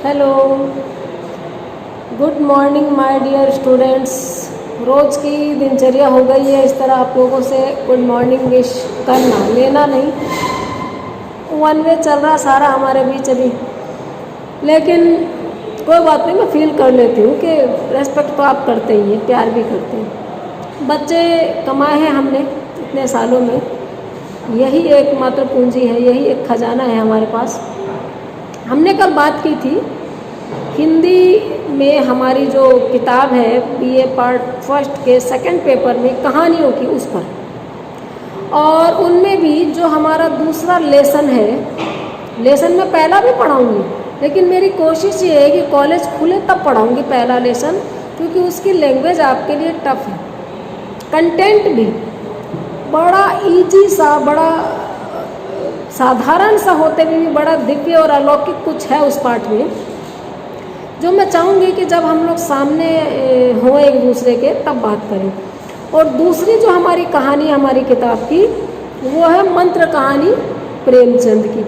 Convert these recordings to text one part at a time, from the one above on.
Hello, good morning my dear students. रोज़ की दिनचर्या हो गई है इस तरह आप लोगों से गुड मॉर्निंग विश करना, लेना नहीं। वन वे चल रहा सारा हमारे बीच अभी, लेकिन कोई बात नहीं, मैं फील कर लेती हूँ कि रेस्पेक्ट तो आप करते ही हैं, प्यार भी करते हैं। बच्चे कमाए हैं हमने इतने सालों में, यही एकमात्र पूंजी है, यही एक खजाना है हमारे पास। हमने कल बात की थी हिंदी में, हमारी जो किताब है बीए पार्ट फर्स्ट के सेकंड पेपर में कहानियों की, उस पर, और उनमें भी जो हमारा दूसरा लेसन है, लेसन में पहला भी पढ़ाऊँगी, लेकिन मेरी कोशिश ये है कि कॉलेज खुले तब पढ़ाऊँगी पहला लेसन, क्योंकि उसकी लैंग्वेज आपके लिए टफ है। कंटेंट भी बड़ा इजी सा, बड़ा साधारण सा होते हुए भी बड़ा दिव्य और अलौकिक कुछ है उस पाठ में, जो मैं चाहूँगी कि जब हम लोग सामने हों एक दूसरे के तब बात करें। और दूसरी जो हमारी कहानी हमारी किताब की, वो है मंत्र कहानी प्रेमचंद की।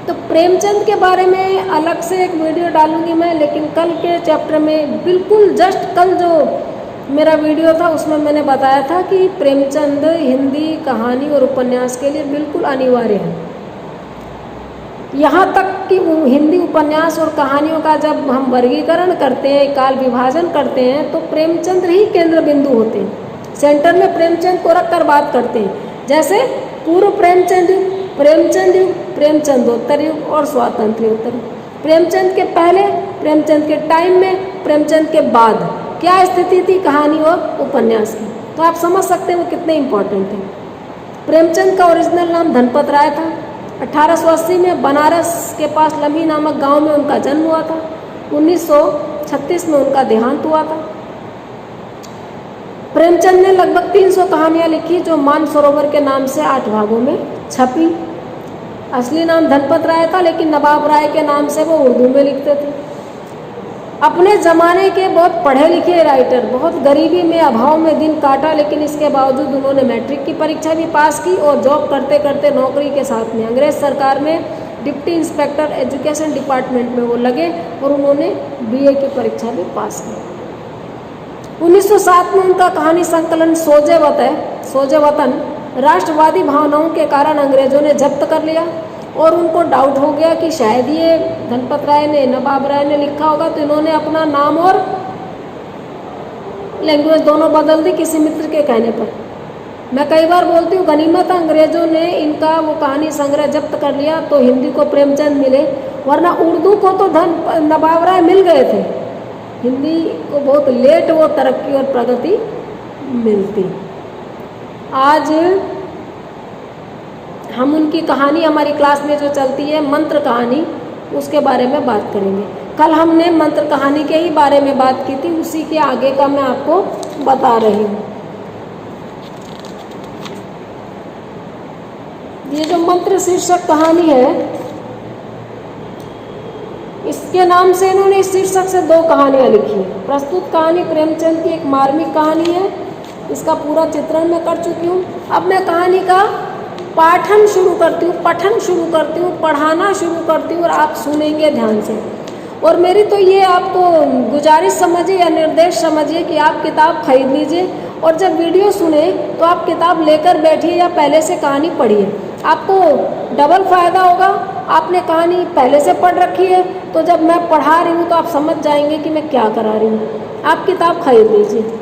तो प्रेमचंद के बारे में अलग से एक वीडियो डालूँगी मैं, लेकिन कल के चैप्टर में बिल्कुल जस्ट कल जो मेरा वीडियो था उसमें मैंने बताया था कि प्रेमचंद हिंदी कहानी और उपन्यास के लिए बिल्कुल अनिवार्य है। यहाँ तक कि हिंदी उपन्यास और कहानियों का जब हम वर्गीकरण करते हैं, काल विभाजन करते हैं, तो प्रेमचंद ही केंद्र बिंदु होते हैं। सेंटर में प्रेमचंद को रख कर बात करते हैं। जैसे पूर्व प्रेमचंद युग, प्रेमचंद युग, प्रेमचंदोत्तर युग और स्वातंत्र्योत्तर युग। प्रेमचंद के पहले, प्रेमचंद के टाइम में, प्रेमचंद के बाद क्या स्थिति थी कहानी और उपन्यास की, तो आप समझ सकते हैं वो कितने इम्पोर्टेंट थे। प्रेमचंद का ओरिजिनल नाम धनपत राय था। 1880 में बनारस के पास लम्ही नामक गांव में उनका जन्म हुआ था। 1936 में उनका देहांत हुआ था। प्रेमचंद ने लगभग 300 कहानियाँ लिखी, जो मानसरोवर के नाम से 8 भागों में छपी। असली नाम धनपत राय था, लेकिन नवाब राय के नाम से वो उर्दू में लिखते थे। अपने ज़माने के बहुत पढ़े लिखे राइटर, बहुत गरीबी में, अभाव में दिन काटा, लेकिन इसके बावजूद उन्होंने मैट्रिक की परीक्षा भी पास की और जॉब करते करते नौकरी के साथ में अंग्रेज सरकार में डिप्टी इंस्पेक्टर एजुकेशन डिपार्टमेंट में वो लगे और उन्होंने बीए की परीक्षा भी पास की। 1907 में उनका कहानी संकलन सोजे वतन राष्ट्रवादी भावनाओं के कारण अंग्रेजों ने जब्त कर लिया, और उनको डाउट हो गया कि शायद ये धनपत राय ने, नवाब राय ने लिखा होगा, तो इन्होंने अपना नाम और लैंग्वेज दोनों बदल दी किसी मित्र के कहने पर। मैं कई बार बोलती हूँ, गनीमत अंग्रेजों ने इनका वो कहानी संग्रह जब्त कर लिया तो हिंदी को प्रेमचंद मिले, वरना उर्दू को तो नवाब राय मिल गए थे। हिंदी को बहुत लेट वो तरक्की और प्रगति मिलती। आज हम उनकी कहानी हमारी क्लास में जो चलती है मंत्र कहानी, उसके बारे में बात करेंगे। कल हमने मंत्र कहानी के ही बारे में बात की थी, उसी के आगे का मैं आपको बता रही हूँ। ये जो मंत्र शीर्षक कहानी है, इसके नाम से इन्होंने इस शीर्षक से 2 कहानियाँ लिखी हैं। प्रस्तुत कहानी प्रेमचंद की एक मार्मिक कहानी है, इसका पूरा चित्रण मैं कर चुकी हूँ। अब मैं कहानी का पठन शुरू करती हूँ, पढ़ाना शुरू करती हूँ, और आप सुनेंगे ध्यान से। और मेरी तो ये आपको गुजारिश समझिए या निर्देश समझिए कि आप किताब खरीद लीजिए, और जब वीडियो सुने तो आप किताब लेकर बैठिए या पहले से कहानी पढ़िए। आपको डबल फ़ायदा होगा। आपने कहानी पहले से पढ़ रखी है, तो जब मैं पढ़ा रही हूँ तो आप समझ जाएंगे कि मैं क्या करा रही हूँ। आप किताब खरीद लीजिए।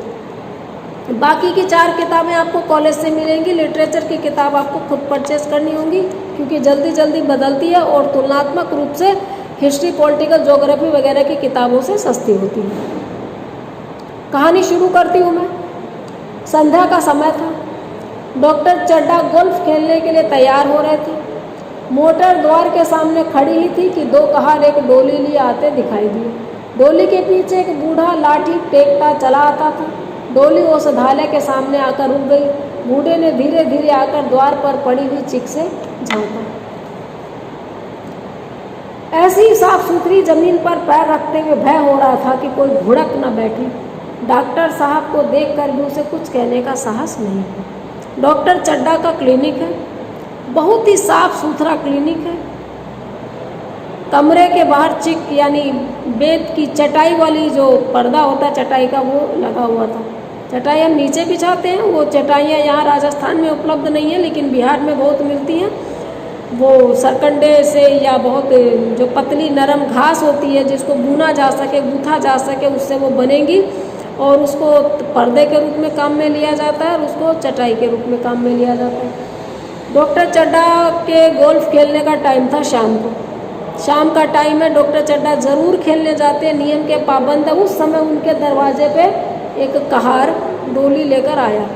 बाकी की 4 किताबें आपको कॉलेज से मिलेंगी। लिटरेचर की किताब आपको खुद परचेस करनी होगी, क्योंकि जल्दी जल्दी बदलती है और तुलनात्मक रूप से हिस्ट्री, पॉलिटिकल, ज्योग्राफी वगैरह की किताबों से सस्ती होती है। कहानी शुरू करती हूँ मैं। संध्या का समय था। डॉक्टर चड्ढा गोल्फ खेलने के लिए तैयार हो रहे थे। मोटर द्वार के सामने खड़ी ही थी कि 2 कहार एक डोली लिए आते दिखाई दिए। डोली के पीछे एक बूढ़ा लाठी टेकता चला आता था। डोली औषधालय के सामने आकर रुक गई। बूढ़े ने धीरे धीरे आकर द्वार पर पड़ी हुई चिक से झांका। ऐसी साफ सुथरी जमीन पर पैर रखते हुए भय हो रहा था कि कोई भुड़क न बैठे। डॉक्टर साहब को देखकर भी उसे कुछ कहने का साहस नहीं है। डॉक्टर चड्ढा का क्लिनिक है, बहुत ही साफ सुथरा क्लिनिक है। कमरे के बाहर चिक यानी बेत की चटाई वाली जो पर्दा होता है चटाई का, वो लगा हुआ था। चटाई हम नीचे बिछाते हैं, वो चटाइयाँ यहाँ राजस्थान में उपलब्ध नहीं है, लेकिन बिहार में बहुत मिलती हैं। वो सरकंडे से या बहुत जो पतली नरम घास होती है जिसको बुना जा सके, गूथा जा सके, उससे वो बनेगी और उसको पर्दे के रूप में काम में लिया जाता है और उसको चटाई के रूप में काम में लिया जाता है। डॉक्टर चड्ढा के गोल्फ खेलने का टाइम था शाम को, शाम का टाइम है। डॉक्टर चड्ढा ज़रूर खेलने जाते हैं, नियम के पाबंद है। उस समय उनके दरवाजे पे एक कहार डोली लेकर आया।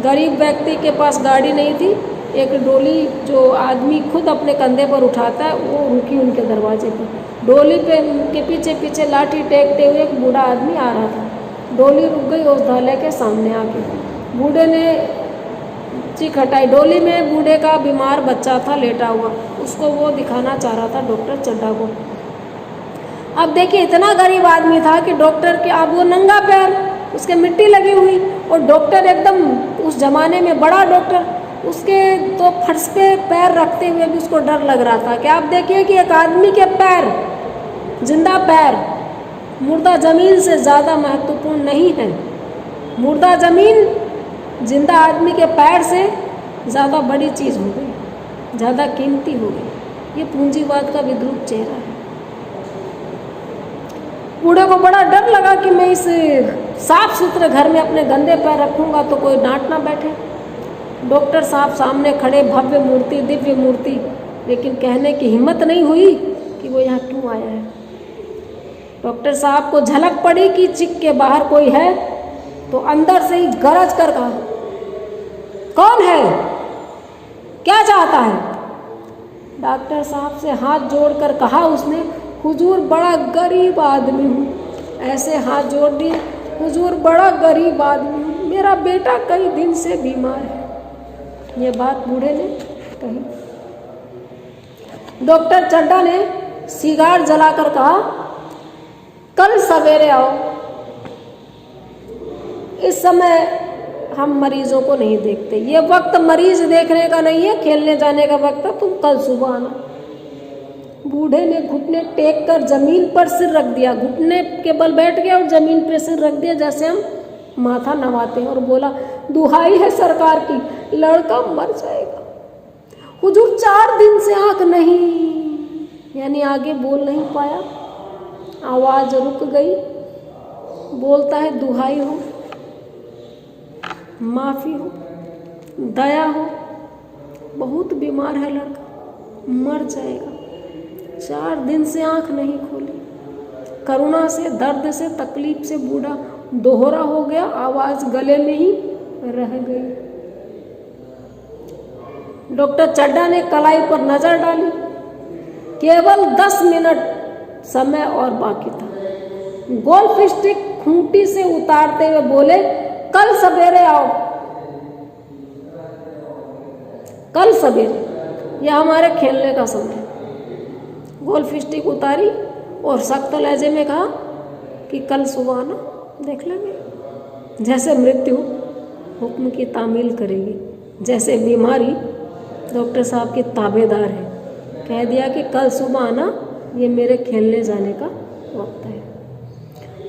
गरीब व्यक्ति के पास गाड़ी नहीं थी, एक डोली जो आदमी खुद अपने कंधे पर उठाता है वो रुकी उनके दरवाजे पर। डोली पे के पीछे पीछे लाठी टेकते हुए एक बूढ़ा आदमी आ रहा था। डोली रुक गई औषधालय के सामने आके। बूढ़े ने चीख हटाई। डोली में बूढ़े का बीमार बच्चा था लेटा हुआ, उसको वो दिखाना चाह रहा था डॉक्टर चड्ढा को। अब देखिए इतना गरीब आदमी था कि डॉक्टर के, अब वो नंगा पैर, उसके मिट्टी लगी हुई, और डॉक्टर एकदम उस जमाने में बड़ा डॉक्टर, उसके तो फर्श पे पैर रखते हुए भी उसको डर लग रहा था कि आप देखिए कि एक आदमी के पैर, जिंदा पैर, मुर्दा ज़मीन से ज़्यादा महत्वपूर्ण नहीं है। मुर्दा ज़मीन जिंदा आदमी के पैर से ज़्यादा बड़ी चीज़ हो गई, ज़्यादा कीमती हो गई। ये पूंजीवाद का विद्रूप चेहरा है। बूढ़े को बड़ा डर लगा कि मैं इस साफ सुथरे घर में अपने गंदे पैर रखूँगा तो कोई डांट ना बैठे। डॉक्टर साहब सामने खड़े, भव्य मूर्ति, दिव्य मूर्ति, लेकिन कहने की हिम्मत नहीं हुई कि वो यहाँ क्यों आया है। डॉक्टर साहब को झलक पड़ी कि चिक के बाहर कोई है, तो अंदर से ही गरज कर कहा, कौन है, क्या चाहता है। डॉक्टर साहब से हाथ जोड़कर कहा उसने, हुजूर बड़ा गरीब आदमी हूँ। ऐसे हाथ जोड़ दिए, हुजूर बड़ा गरीब आदमी हूँ, मेरा बेटा कई दिन से बीमार है। ये बात बूढ़े ने कही। डॉक्टर चड्ढा ने सिगार जलाकर कहा, कल सवेरे आओ। इस समय हम मरीजों को नहीं देखते, ये वक्त मरीज देखने का नहीं है, खेलने जाने का वक्त है, तुम कल सुबह आना। बूढ़े ने घुटने टेक कर जमीन पर सिर रख दिया, घुटने के बल बैठ गया और जमीन पर सिर रख दिया जैसे हम माथा नवाते हैं, और बोला, दुहाई है सरकार की, लड़का मर जाएगा। हुजूर 4 दिन से आंख नहीं, यानी आगे बोल नहीं पाया, आवाज रुक गई। बोलता है, दुहाई हो, माफी हो, दया हो, बहुत बीमार है लड़का, मर जाएगा। 4 दिन से आंख नहीं खोली। करुणा से, दर्द से, तकलीफ से बूढ़ा दोहरा हो गया, आवाज गले में ही रह गई। डॉक्टर चड्ढा ने कलाई पर नजर डाली, केवल 10 मिनट समय और बाकी था। गोल्फ स्टिक खूंटी से उतारते हुए बोले, कल सवेरे आओ। कल सवेरे, यह हमारे खेलने का समय। गोल्फ स्टिक उतारी और सख्त लहजे में कहा कि कल सुबह आना, देख लेंगे। जैसे मृत्यु हुक्म की तामील करेगी, जैसे बीमारी डॉक्टर साहब की ताबेदार है। कह दिया कि कल सुबह आना, ये मेरे खेलने जाने का वक्त है।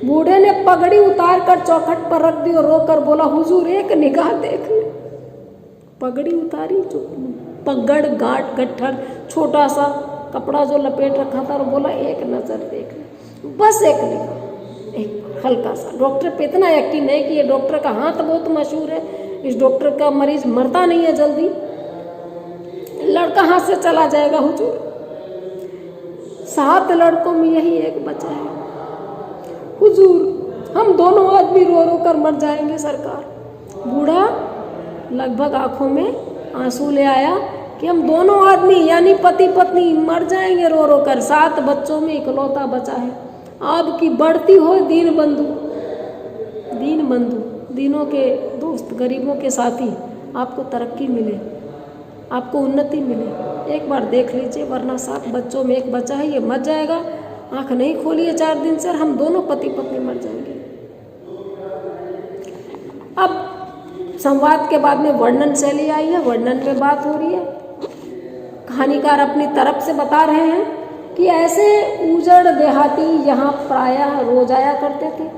बूढ़े ने पगड़ी उतार कर चौखट पर रख दी और रोकर बोला, हुजूर एक निगाह देख ले। पगड़ी उतारी, जो पगड़ गांठ गट्ठर छोटा सा कपड़ा जो लपेट रखा था, और बोला, एक नजर देख ले, बस एक निगाह, एक हल्का सा। डॉक्टर पे इतना यकीन है कि ये डॉक्टर का हाथ बहुत मशहूर है, इस डॉक्टर का मरीज मरता नहीं है जल्दी, लड़का हाथ से चला जाएगा हुजूर। 7 लड़कों में यही एक बचा है हुजूर, हम दोनों आदमी रो रो कर मर जाएंगे सरकार। बूढ़ा लगभग आंखों में आंसू ले आया कि हम दोनों आदमी यानी पति पत्नी मर जाएंगे रो रो कर। 7 बच्चों में इकलौता बचा है। आपकी बढ़ती हो दीन बंधु, दीन बंधु, दीनों के दोस्त, गरीबों के साथी, आपको तरक्की मिले, आपको उन्नति मिले, एक बार देख लीजिए, वरना 7 बच्चों में एक बच्चा है, ये मर जाएगा। आंख नहीं खोली है 4 दिन से, और हम दोनों पति पत्नी मर जाएंगे। अब संवाद के बाद में वर्णन शैली आई है, वर्णन में बात हो रही है। कहानीकार अपनी तरफ से बता रहे हैं कि ऐसे उजड़ देहाती यहाँ प्रायः रोज आया करते थे।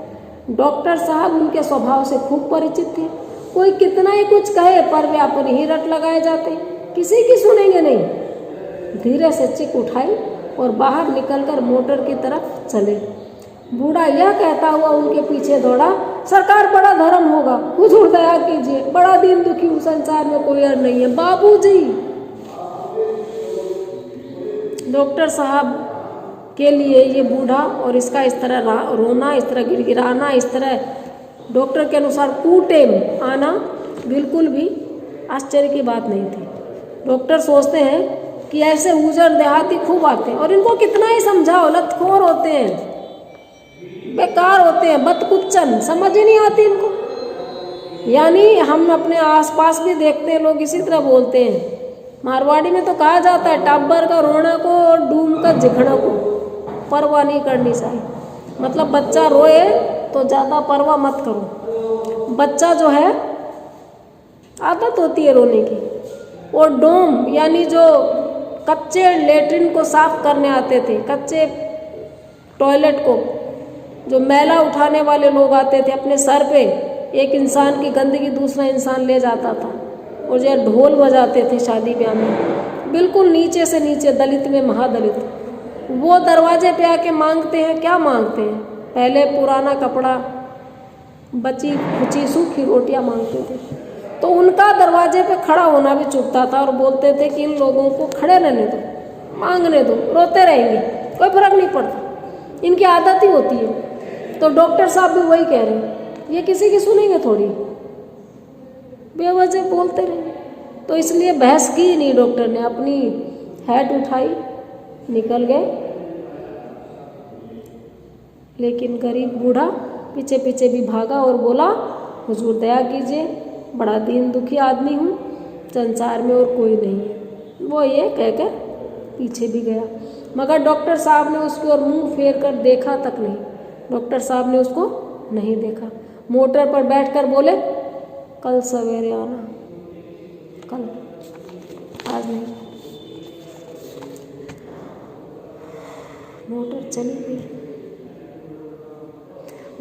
डॉक्टर साहब उनके स्वभाव से खूब परिचित थे। कोई कितना ही कुछ कहे पर वे अपनी ही रट लगाए जाते, किसी की सुनेंगे नहीं। धीरे से चिक उठाई और बाहर निकलकर मोटर की तरफ चले। बूढ़ा यह कहता हुआ उनके पीछे दौड़ा, सरकार बड़ा धर्म होगा, हुजूर दया कीजिए, बड़ा दीन दुखी हूँ, संसार में कोई और नहीं है। बाबूजी, डॉक्टर साहब के लिए ये बूढ़ा और इसका इस तरह रोना, इस तरह गिड़गिड़ाना, इस तरह डॉक्टर के अनुसार टूटे आना बिल्कुल भी आश्चर्य की बात नहीं थी। डॉक्टर सोचते हैं कि ऐसे उजड़ देहाती खूब आते हैं और इनको कितना ही समझाओ, लतखोर होते हैं, बेकार होते हैं, बदकुच्चन, समझ ही नहीं आती इनको। यानी हम अपने आसपास भी देखते हैं, लोग इसी तरह बोलते हैं। मारवाड़ी में तो कहा जाता है, टाबर का रोना को और डूम का जिखना को परवाह नहीं करनी चाहिए। मतलब बच्चा रोए तो ज़्यादा परवाह मत करो। बच्चा जो है आदत होती है रोने की। और डोम यानी जो कच्चे लेटरिन को साफ करने आते थे, कच्चे टॉयलेट को जो मैला उठाने वाले लोग आते थे, अपने सर पे एक इंसान की गंदगी दूसरा इंसान ले जाता था और जो ढोल बजाते थे शादी ब्याह में, बिल्कुल नीचे से नीचे, दलित में महादलित, वो दरवाजे पे आके मांगते हैं। क्या मांगते हैं? पहले पुराना कपड़ा, बची खुची सूखी रोटियां मांगते थे। तो उनका दरवाजे पे खड़ा होना भी चुभता था और बोलते थे कि इन लोगों को खड़े रहने दो, मांगने दो, रोते रहेंगे, कोई फर्क नहीं पड़ता, इनकी आदत ही होती है। तो डॉक्टर साहब भी वही कह रहे हैं, ये किसी की सुनेंगे थोड़ी, बेवजह बोलते रहे। तो इसलिए बहस की नहीं, डॉक्टर ने अपनी हैट उठाई, निकल गए। लेकिन गरीब बूढ़ा पीछे पीछे भी भागा और बोला, हुजूर दया कीजिए, बड़ा दीन दुखी आदमी हूँ, संसार में और कोई नहीं है। वो ये कहकर पीछे भी गया, मगर डॉक्टर साहब ने उसकी ओर मुंह फेर कर देखा तक नहीं। डॉक्टर साहब ने उसको नहीं देखा। मोटर पर बैठकर बोले, कल सवेरे आना, कल, आज नहीं। मोटर चली गई।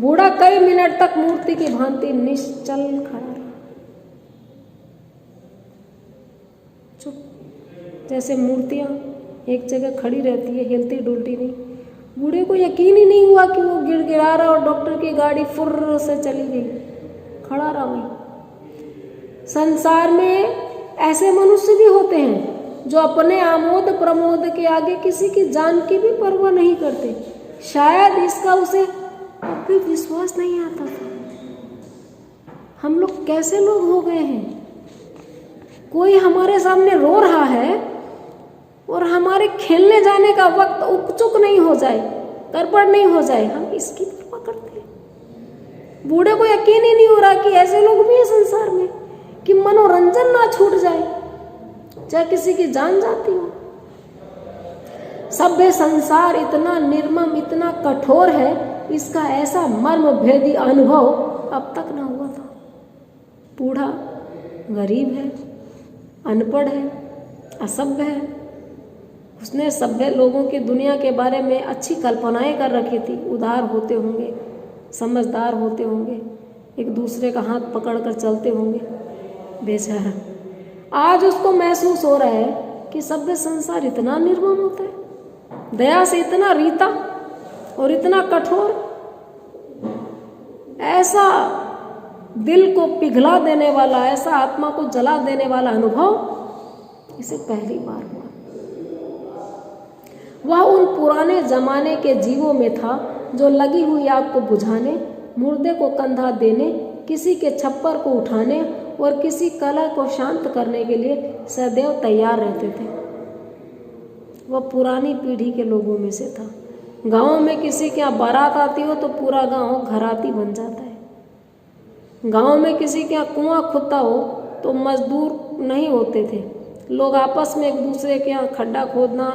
बूढ़ा कई मिनट तक मूर्ति की भांति निश्चल खड़ा रहा, चुप, जैसे मूर्तियां एक जगह खड़ी रहती है, हिलती डुलती नहीं। बूढ़े को यकीन ही नहीं हुआ कि वो गिड़गिड़ा रहा और डॉक्टर की गाड़ी फुर्र से चली गई। खड़ा रहा वहीं। संसार में ऐसे मनुष्य भी होते हैं जो अपने आमोद प्रमोद के आगे किसी की जान की भी परवाह नहीं करते। शायद इसका उसे अब भी विश्वास नहीं आता था। हम लोग कैसे लोग हो गए हैं? कोई हमारे सामने रो रहा है और हमारे खेलने जाने का वक्त उकचुक नहीं हो जाए, गड़बड़ नहीं हो जाए, हम इसकी परवाह करते हैं। बूढ़े को यकीन ही नहीं हो रहा कि ऐसे लोग भी हैं संसार में, कि मनोरंजन ना छूट जाए, चाहे किसी की जान जाती हो। सभ्य संसार इतना निर्मम, इतना कठोर है, इसका ऐसा मर्म भेदी अनुभव अब तक ना हुआ था। बूढ़ा गरीब है, अनपढ़ है, असभ्य है। उसने सभ्य लोगों की दुनिया के बारे में अच्छी कल्पनाएं कर रखी थी। उदार होते होंगे, समझदार होते होंगे, एक दूसरे का हाथ पकड़कर चलते होंगे। बेचारा आज उसको महसूस हो रहा है कि सभ्य संसार इतना निर्मम होता है, दया से इतना रीता और इतना कठोर। ऐसा दिल को पिघला देने वाला, ऐसा आत्मा को जला देने वाला अनुभव इसे पहली बार हुआ। वह उन पुराने जमाने के जीवों में था जो लगी हुई आग को बुझाने, मुर्दे को कंधा देने, किसी के छप्पर को उठाने और किसी कला को शांत करने के लिए सदैव तैयार रहते थे। वह पुरानी पीढ़ी के लोगों में से था। गांव में किसी के यहाँ बारात आती हो तो पूरा गांव घराती बन जाता है। गांव में किसी के यहाँ कुआं खुदता हो तो मजदूर नहीं होते थे, लोग आपस में एक दूसरे के यहाँ खड्डा खोदना,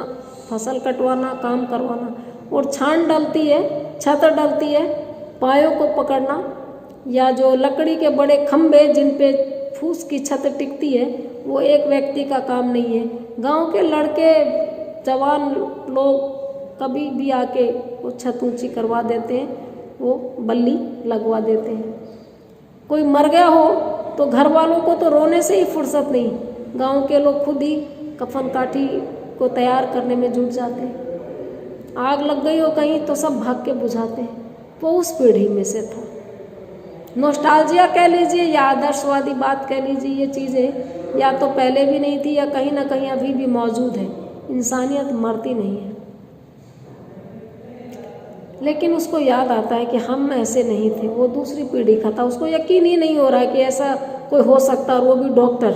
फसल कटवाना, काम करवाना। और छान डलती है, छत डलती है, पायों को पकड़ना, या जो लकड़ी के बड़े खंभे जिन पे फूस की छत टिकती है, वो एक व्यक्ति का काम नहीं है। गांव के लड़के, जवान लोग कभी भी आके वो छत ऊंची करवा देते हैं, वो बल्ली लगवा देते हैं। कोई मर गया हो तो घर वालों को तो रोने से ही फुर्सत नहीं, गांव के लोग खुद ही कफन काठी को तैयार करने में जुट जाते हैं। आग लग गई हो कहीं तो सब भाग के बुझाते हैं। वो उस पीढ़ी में से था। नॉस्टैल्जिया कह लीजिए या आदर्शवादी बात कह लीजिए, ये चीज़ें या तो पहले भी नहीं थी या कहीं ना कहीं अभी भी मौजूद है। इंसानियत मरती नहीं है, लेकिन उसको याद आता है कि हम ऐसे नहीं थे, वो दूसरी पीढ़ी का था। उसको यकीन ही नहीं हो रहा है कि ऐसा कोई हो सकता, और वो भी डॉक्टर।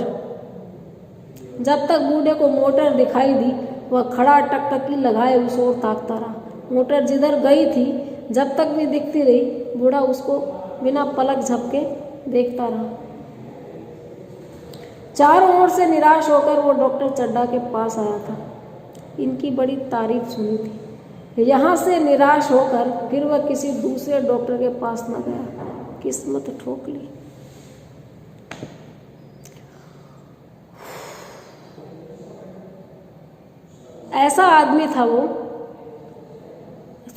जब तक बूढ़े को मोटर दिखाई दी वह खड़ा टकटकी लगाए उस ओर ताकता रहा। मोटर जिधर गई थी जब तक भी दिखती रही, बूढ़ा उसको बिना पलक झपके देखता रहा। चारों ओर से निराश होकर वो डॉक्टर चड्ढा के पास आया था। इनकी बड़ी तारीफ सुनी थी। यहाँ से निराश होकर फिर वह किसी दूसरे डॉक्टर के पास न गया। किस्मत ठोक ली। ऐसा आदमी था वो।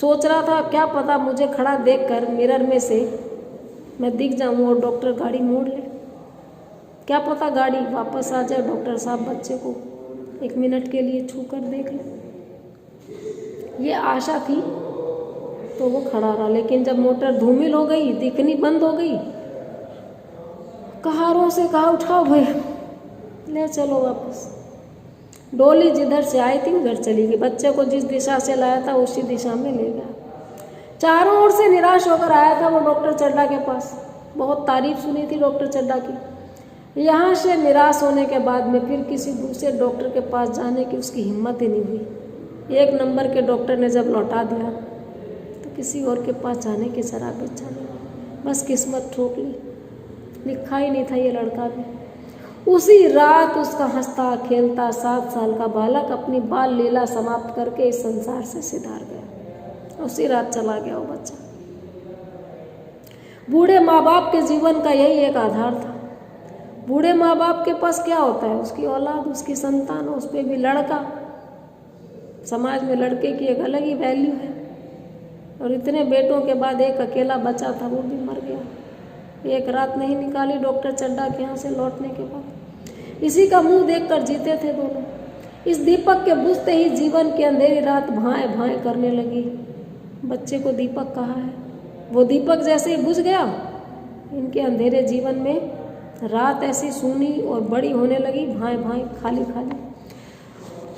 सोच रहा था क्या पता मुझे खड़ा देखकर मिरर में से मैं दिख जाऊं और डॉक्टर गाड़ी मोड़ ले। क्या पता गाड़ी वापस आ जाए, डॉक्टर साहब बच्चे को 1 मिनट के लिए छू कर देख ले। ये आशा थी तो वो खड़ा रहा। लेकिन जब मोटर धूमिल हो गई, दिखनी बंद हो गई, कहारों से कहा उठाओ भैया, ले चलो वापस। डोली जिधर से आई थी उधर चली गई। बच्चे को जिस दिशा से लाया था उसी दिशा में ले गया। चारों ओर से निराश होकर आया था वो डॉक्टर चड्ढा के पास। बहुत तारीफ सुनी थी डॉक्टर चड्ढा की। यहाँ से निराश होने के बाद में फिर किसी दूसरे डॉक्टर के पास जाने की उसकी हिम्मत ही नहीं हुई। 1 नंबर के डॉक्टर ने जब लौटा दिया तो किसी और के पास जाने की जरा भी इच्छा नहीं। बस किस्मत ठोक ली। लिखा ही नहीं था ये लड़का भी। उसी रात उसका हंसता खेलता 7 साल का बालक अपनी बाल लीला समाप्त करके इस संसार से सिधार गया। उसी रात चला गया वो बच्चा। बूढ़े माँ बाप के जीवन का यही एक आधार था। बूढ़े माँ बाप के पास क्या होता है? उसकी औलाद, उसकी संतान, उस पर भी लड़का। समाज में लड़के की एक अलग ही वैल्यू है। और इतने बेटों के बाद एक अकेला बचा था, वो भी मर गया। एक रात नहीं निकाली डॉक्टर चड्ढा के यहाँ से लौटने के बाद। इसी का मुंह देखकर जीते थे दोनों। इस दीपक के बुझते ही जीवन की अंधेरी रात भाए भाए करने लगी। बच्चे को दीपक कहा है। वो दीपक जैसे ही बुझ गया, इनके अंधेरे जीवन में रात ऐसी सूनी और बड़ी होने लगी, भाए भाए खाली खाली।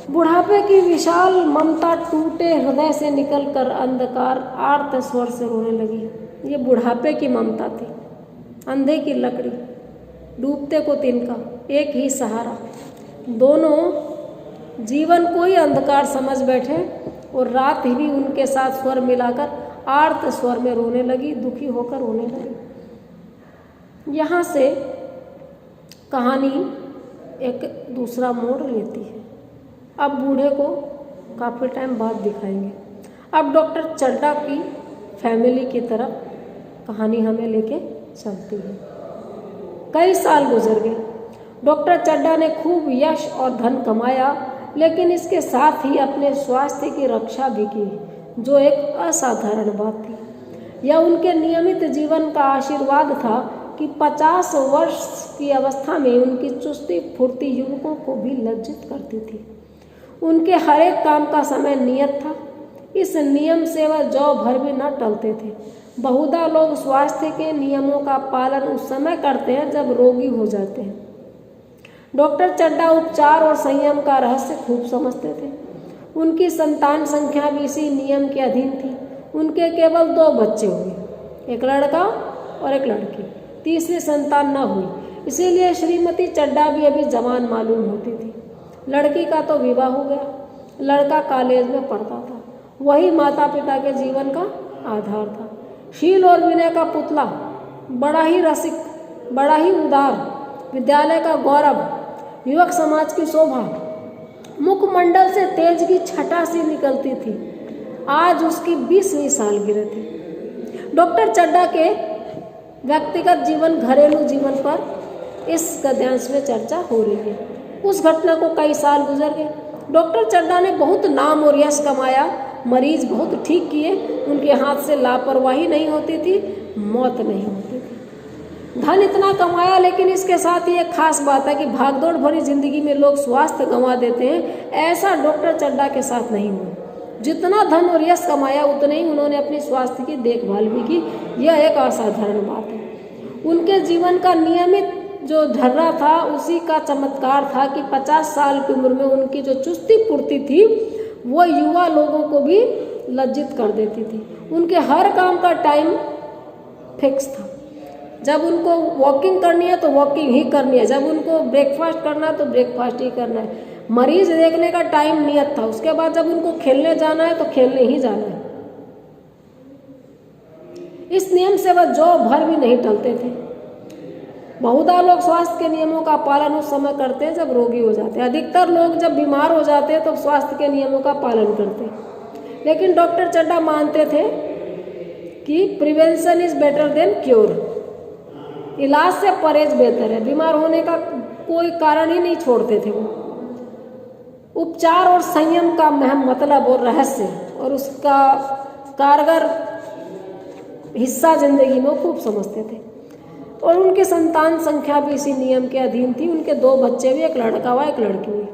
बुढ़ापे की विशाल ममता टूटे हृदय से निकलकर अंधकार आर्त स्वर से रोने लगी। ये बुढ़ापे की ममता थी। अंधे की लकड़ी, डूबते को तिनका, एक ही सहारा। दोनों जीवन को ही अंधकार समझ बैठे और रात ही भी उनके साथ स्वर मिलाकर आर्त स्वर में रोने लगी, दुखी होकर रोने लगी। यहाँ से कहानी एक दूसरा मोड़ लेती है। अब बूढ़े को काफ़ी टाइम बाद दिखाएंगे। अब डॉक्टर चड्ढा की फैमिली की तरफ कहानी हमें लेके चलती है। कई साल गुजर गए। डॉक्टर चड्ढा ने खूब यश और धन कमाया, लेकिन इसके साथ ही अपने स्वास्थ्य की रक्षा भी की, जो एक असाधारण बात थी। यह उनके नियमित जीवन का आशीर्वाद था कि 50 वर्ष की अवस्था में उनकी चुस्ती फुर्ती युवकों को भी लज्जित करती थी। उनके हर एक काम का समय नियत था। इस नियम से वह जौ भर भी न टलते थे। बहुधा लोग स्वास्थ्य के नियमों का पालन उस समय करते हैं जब रोगी हो जाते हैं। डॉक्टर चड्ढा उपचार और संयम का रहस्य खूब समझते थे। उनकी संतान संख्या भी इसी नियम के अधीन थी। उनके केवल 2 बच्चे हुए, एक लड़का और एक लड़की। तीसरी संतान न हुई, इसीलिए श्रीमती चड्ढा भी अभी जवान मालूम होती थी। लड़की का तो विवाह हो गया। लड़का कॉलेज में पढ़ता था। वही माता पिता के जीवन का आधार था। शील और विनय का पुतला, बड़ा ही रसिक, बड़ा ही उदार, विद्यालय का गौरव, युवक समाज की शोभा, मुखमंडल से तेज की छटा सी निकलती थी। आज उसकी 20वीं सालगिरह थी। डॉक्टर चड्ढा के व्यक्तिगत जीवन, घरेलू जीवन पर इस गद्यांश में चर्चा हो रही है। उस घटना को कई साल गुजर गए। डॉक्टर चड्ढा ने बहुत नाम और यश कमाया, मरीज बहुत ठीक किए, उनके हाथ से लापरवाही नहीं होती थी, मौत नहीं होती थी। धन इतना कमाया, लेकिन इसके साथ ही एक खास बात है कि भागदौड़ भरी जिंदगी में लोग स्वास्थ्य गंवा देते हैं, ऐसा डॉक्टर चड्ढा के साथ नहीं हुआ। जितना धन और यश कमाया उतने ही उन्होंने अपने स्वास्थ्य की देखभाल भी की। यह एक असाधारण बात है। उनके जीवन का नियमित जो ढर्रा था उसी का चमत्कार था कि 50 साल की उम्र में उनकी जो चुस्ती फुर्ती थी वो युवा लोगों को भी लज्जित कर देती थी। उनके हर काम का टाइम फिक्स था। जब उनको वॉकिंग करनी है तो वॉकिंग ही करनी है, जब उनको ब्रेकफास्ट करना है तो ब्रेकफास्ट ही करना है। मरीज देखने का टाइम नियत था, उसके बाद जब उनको खेलने जाना है तो खेलने ही जाना है। इस नियम से वह जौ भर भी नहीं टलते थे। बहुधा लोग स्वास्थ्य के नियमों का पालन उस समय करते हैं जब रोगी हो जाते हैं। अधिकतर लोग जब बीमार हो जाते हैं तो स्वास्थ्य के नियमों का पालन करते हैं। लेकिन डॉक्टर चड्ढा मानते थे कि prevention is better than cure, इलाज से परहेज बेहतर है। बीमार होने का कोई कारण ही नहीं छोड़ते थे वो। उपचार और संयम का मतलब और रहस्य और उसका कारगर हिस्सा जिंदगी में खूब समझते थे। और उनकी संतान संख्या भी इसी नियम के अधीन थी। उनके 2 बच्चे भी, एक लड़का हुआ एक लड़की हुई,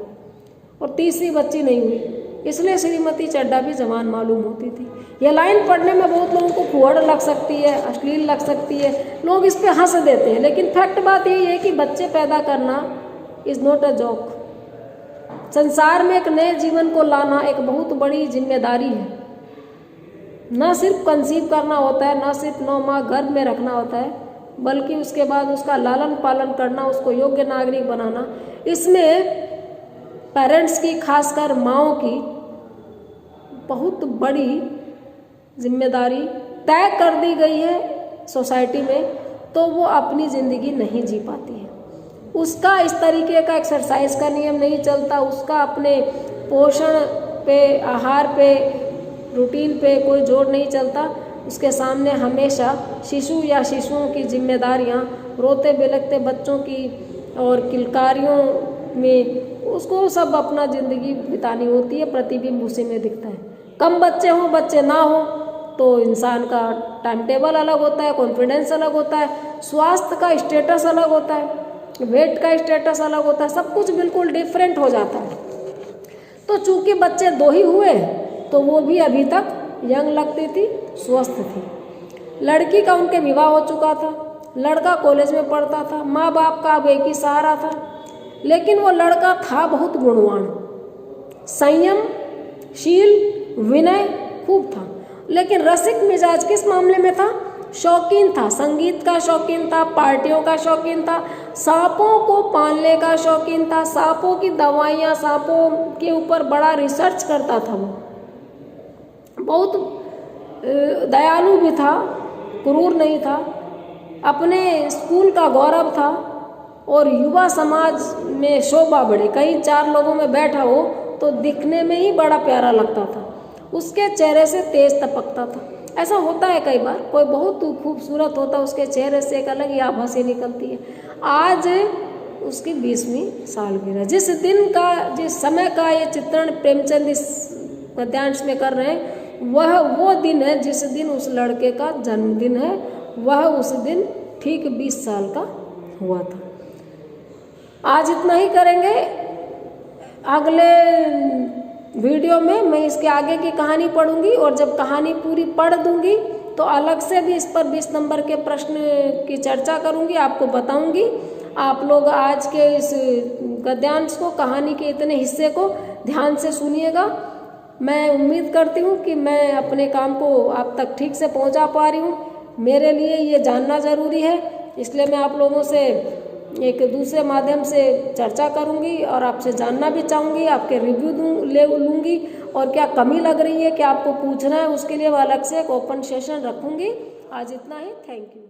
और तीसरी बच्ची नहीं हुई। इसलिए श्रीमती चड्ढा भी जवान मालूम होती थी। यह लाइन पढ़ने में बहुत लोगों को फुहड़ लग सकती है, अश्लील लग सकती है, लोग इस पे हंस देते हैं, लेकिन फैक्ट बात यही है कि बच्चे पैदा करना इज नॉट अ जॉक। संसार में एक नए जीवन को लाना एक बहुत बड़ी जिम्मेदारी है। न सिर्फ कंसीव करना होता है, न सिर्फ 9 माह गर्भ में रखना होता है, बल्कि उसके बाद उसका लालन पालन करना, उसको योग्य नागरिक बनाना, इसमें पेरेंट्स की, खासकर माँओं की बहुत बड़ी जिम्मेदारी तय कर दी गई है सोसाइटी में, तो वो अपनी ज़िंदगी नहीं जी पाती है। उसका इस तरीके का एक्सरसाइज का नियम नहीं चलता, उसका अपने पोषण पे, आहार पे, रूटीन पे कोई जोर नहीं चलता। उसके सामने हमेशा शिशु या शिशुओं की जिम्मेदारियाँ, रोते बिलखते बच्चों की और किलकारियों में उसको सब अपना ज़िंदगी बितानी होती है। प्रतिबिंब उसी में दिखता है। कम बच्चे हों, बच्चे ना हो, तो इंसान का टाइम टेबल अलग होता है, कॉन्फिडेंस अलग होता है, स्वास्थ्य का स्टेटस अलग होता है, वेट का स्टेटस अलग होता है, सब कुछ बिल्कुल डिफरेंट हो जाता है। तो चूंकि बच्चे 2 ही हुए तो वो भी अभी तक यंग लगती थी, स्वस्थ थी। लड़की का उनके विवाह हो चुका था, लड़का कॉलेज में पढ़ता था, माँ बाप का अब एक ही सहारा था। लेकिन वो लड़का था बहुत गुणवान, संयमशील, विनय खूब था। लेकिन रसिक मिजाज किस मामले में था? शौकीन था, संगीत का शौकीन था, पार्टियों का शौकीन था, सांपों को पालने का शौकीन था, सांपों की दवाइयाँ, सांपों के ऊपर बड़ा रिसर्च करता था। वो बहुत दयालु भी था, क्रूर नहीं था, अपने स्कूल का गौरव था और युवा समाज में शोभा बढ़े। कहीं 4 लोगों में बैठा हो तो दिखने में ही बड़ा प्यारा लगता था। उसके चेहरे से तेज टपकता था। ऐसा होता है कई बार, कोई बहुत खूबसूरत होता है, उसके चेहरे से एक अलग ही आभासी निकलती है। आज उसकी 20वीं सालगिरह, जिस समय का ये चित्रण प्रेमचंद इस गद्यांश में कर रहे हैं, वह वो दिन है जिस दिन उस लड़के का जन्मदिन है। वह उस दिन ठीक 20 साल का हुआ था। आज इतना ही करेंगे। अगले वीडियो में मैं इसके आगे की कहानी पढ़ूंगी और जब कहानी पूरी पढ़ दूंगी तो अलग से भी इस पर 20 नंबर के प्रश्न की चर्चा करूंगी, आपको बताऊंगी। आप लोग आज के इस गद्यांश को, कहानी के इतने हिस्से को ध्यान से सुनिएगा। मैं उम्मीद करती हूँ कि मैं अपने काम को आप तक ठीक से पहुँचा पा रही हूँ। मेरे लिए ये जानना ज़रूरी है, इसलिए मैं आप लोगों से एक दूसरे माध्यम से चर्चा करूंगी और आपसे जानना भी चाहूँगी, आपके रिव्यू लूँगी और क्या कमी लग रही है, क्या आपको पूछना है, उसके लिए अलग से एक ओपन सेशन रखूँगी। आज इतना ही। Thank you.